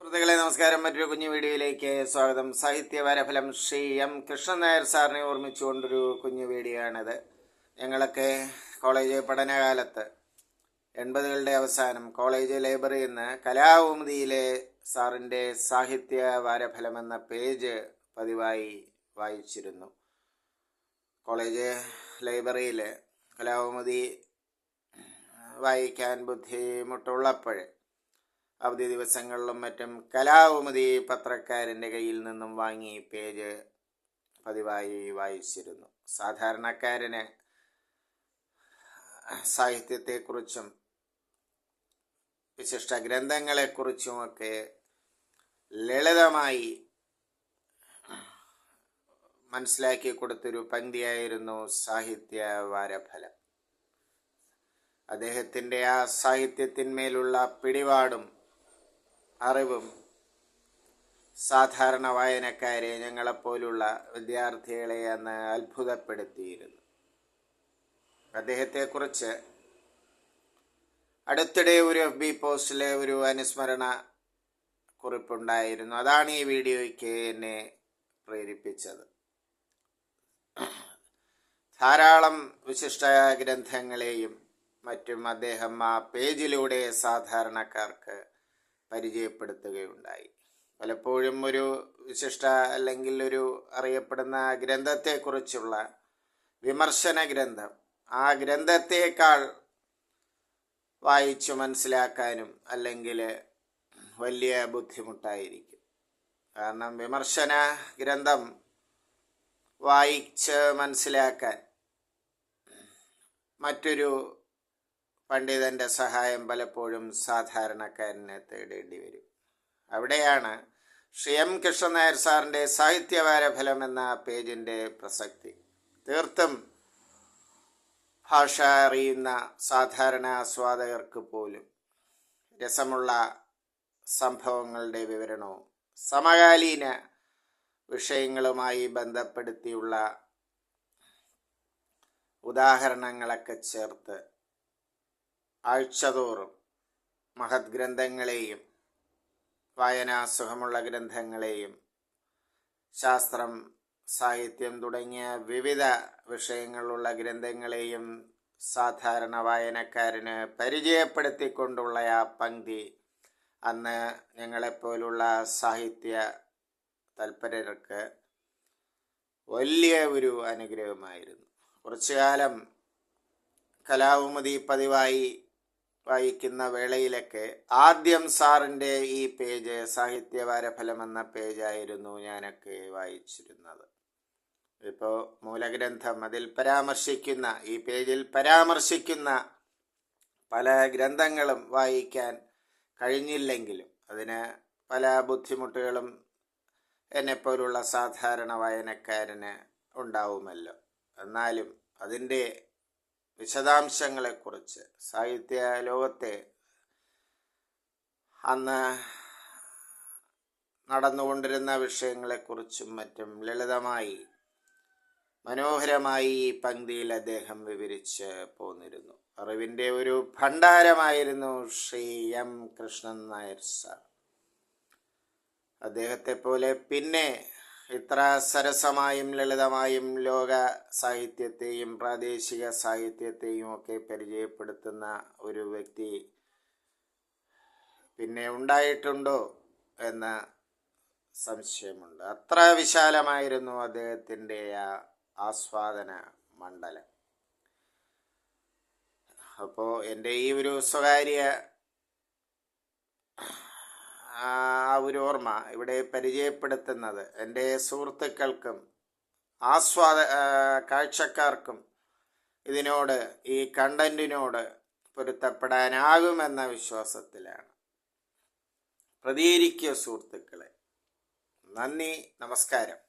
സുഹൃത്തുക്കളെ നമസ്കാരം. മറ്റൊരു കുഞ്ഞു വീഡിയോയിലേക്ക് സ്വാഗതം. സാഹിത്യ വാരഫലം ശ്രീ എം കൃഷ്ണൻ നായർ സാറിനെ ഓർമ്മിച്ചുകൊണ്ടൊരു കുഞ്ഞു വീഡിയോ ആണിത്. ഞങ്ങളൊക്കെ കോളേജ് പഠനകാലത്ത് 80കളുടെ അവസാനം കോളേജ് ലൈബ്രറിയിൽ നിന്ന് കലാകൗമുദിയിലെ സാറിൻ്റെ സാഹിത്യ വാരഫലം എന്ന പേജ് പതിവായി വായിച്ചിരുന്നു. കോളേജ് ലൈബ്രറിയിൽ കലാകൗമുദി വായിക്കാൻ ബുദ്ധിമുട്ടുള്ളപ്പോൾ അവധി ദിവസങ്ങളിലും മറ്റും കലാകൗമുദി പത്രക്കാരൻ്റെ കയ്യിൽ നിന്നും വാങ്ങി പേജ് പതിവായി വായിച്ചിരുന്നു. സാധാരണക്കാരന് സാഹിത്യത്തെക്കുറിച്ചും വിശിഷ്ട ഗ്രന്ഥങ്ങളെക്കുറിച്ചുമൊക്കെ ലളിതമായി മനസ്സിലാക്കി കൊടുത്തൊരു പങ്ക്തിയായിരുന്നു സാഹിത്യ വാരഫലം. അദ്ദേഹത്തിൻ്റെ ആ സാഹിത്യത്തിന്മേലുള്ള പിടിപാടും അറിവും സാധാരണ വായനക്കാരെ, ഞങ്ങളെപ്പോലുള്ള വിദ്യാർത്ഥികളെ അന്ന് അത്ഭുതപ്പെടുത്തിയിരുന്നു. അദ്ദേഹത്തെക്കുറിച്ച് അടുത്തിടെ ഒരു FB പോസ്റ്റിലെ ഒരു അനുസ്മരണ കുറിപ്പുണ്ടായിരുന്നു. അതാണ് ഈ വീഡിയോയ്ക്ക് എന്നെ പ്രേരിപ്പിച്ചത്. ധാരാളം വിശിഷ്ട ഗ്രന്ഥങ്ങളെയും മറ്റും അദ്ദേഹം ആ പേജിലൂടെ സാധാരണക്കാർക്ക് പരിചയപ്പെടുത്തുകയുണ്ടായി. പലപ്പോഴും ഒരു വിശിഷ്ട അല്ലെങ്കിൽ ഒരു അറിയപ്പെടുന്ന ഗ്രന്ഥത്തെക്കുറിച്ചുള്ള വിമർശന ഗ്രന്ഥം ആ ഗ്രന്ഥത്തേക്കാൾ വായിച്ചു മനസ്സിലാക്കാനും അല്ലെങ്കിൽ വലിയ ബുദ്ധിമുട്ടായിരിക്കും. കാരണം വിമർശന ഗ്രന്ഥം വായിച്ച് മനസ്സിലാക്കാൻ മറ്റൊരു പണ്ഡിതൻ്റെ സഹായം പലപ്പോഴും സാധാരണക്കാരനെ തേടേണ്ടി വരും. അവിടെയാണ് ശ്രീ എം കൃഷ്ണൻ നായർ സാറിൻ്റെ സാഹിത്യവാരഫലം എന്ന പേജിൻ്റെ പ്രസക്തി. തീർത്തും ഭാഷ അറിയുന്ന സാധാരണ ആസ്വാദകർക്ക് പോലും രസമുള്ള സംഭവങ്ങളുടെ വിവരണവും സമകാലീന വിഷയങ്ങളുമായി ബന്ധപ്പെടുത്തിയുള്ള ഉദാഹരണങ്ങളൊക്കെ ചേർത്ത് ആഴ്ചതോറും മഹത് ഗ്രന്ഥങ്ങളെയും വായനാസുഖമുള്ള ഗ്രന്ഥങ്ങളെയും ശാസ്ത്രം, സാഹിത്യം തുടങ്ങിയ വിവിധ വിഷയങ്ങളുള്ള ഗ്രന്ഥങ്ങളെയും സാധാരണ വായനക്കാരന് പരിചയപ്പെടുത്തിക്കൊണ്ടുള്ള ആ പങ്ക്തി അന്ന് ഞങ്ങളെപ്പോലുള്ള സാഹിത്യ തൽപരർക്ക് വലിയ ഒരു അനുഗ്രഹമായിരുന്നു. കുറച്ചു കാലം കലാകൗമുദി പതിവായി വായിക്കുന്ന വേളയിലൊക്കെ ആദ്യം സാറിൻ്റെ ഈ പേജ് സാഹിത്യവാരഫലം എന്ന പേജായിരുന്നു ഞാനൊക്കെ വായിച്ചിരുന്നത്. ഇപ്പോൾ മൂലഗ്രന്ഥം അതിൽ പരാമർശിക്കുന്ന ഈ പേജിൽ പരാമർശിക്കുന്ന പല ഗ്രന്ഥങ്ങളും വായിക്കാൻ കഴിഞ്ഞില്ലെങ്കിലും അതിന് പല ബുദ്ധിമുട്ടുകളും എന്നെപ്പോലുള്ള സാധാരണ വായനക്കാരന് ഉണ്ടാവുമല്ലോ. എന്നാലും അതിൻ്റെ വിശദാംശങ്ങളെക്കുറിച്ച് സാഹിത്യ ലോകത്തെ അന്ന് നടന്നുകൊണ്ടിരുന്ന വിഷയങ്ങളെക്കുറിച്ചും മറ്റും ലളിതമായി മനോഹരമായി ഈ പങ്ക്തിയിൽ അദ്ദേഹം വിവരിച്ച് പോന്നിരുന്നു. അറിവിൻ്റെ ഒരു ഭണ്ഡാരമായിരുന്നു ശ്രീ എം കൃഷ്ണൻ നായർ സാർ. അദ്ദേഹത്തെ പോലെ പിന്നെ ഇത്ര സരസമായും ലളിതമായും ലോക സാഹിത്യത്തെയും പ്രാദേശിക സാഹിത്യത്തെയും ഒക്കെ പരിചയപ്പെടുത്തുന്ന ഒരു വ്യക്തി പിന്നെ ഉണ്ടായിട്ടുണ്ടോ എന്ന സംശയമുണ്ട്. അത്ര വിശാലമായിരുന്നു അദ്ദേഹത്തിൻ്റെ ആ ആസ്വാദന മണ്ഡലം. അപ്പോൾ എൻ്റെ ഈ ഒരു സ്വകാര്യ ഒരു ഓർമ്മ ഇവിടെ പരിചയപ്പെടുത്തുന്നത് എൻ്റെ സുഹൃത്തുക്കൾക്കും കാഴ്ചക്കാർക്കും ഇതിനോട്, ഈ കണ്ടന്റിനോട് പൊരുത്തപ്പെടാനാകുമെന്ന വിശ്വാസത്തിലാണ്. പ്രതികരിക്കുക സുഹൃത്തുക്കളെ. നന്ദി, നമസ്കാരം.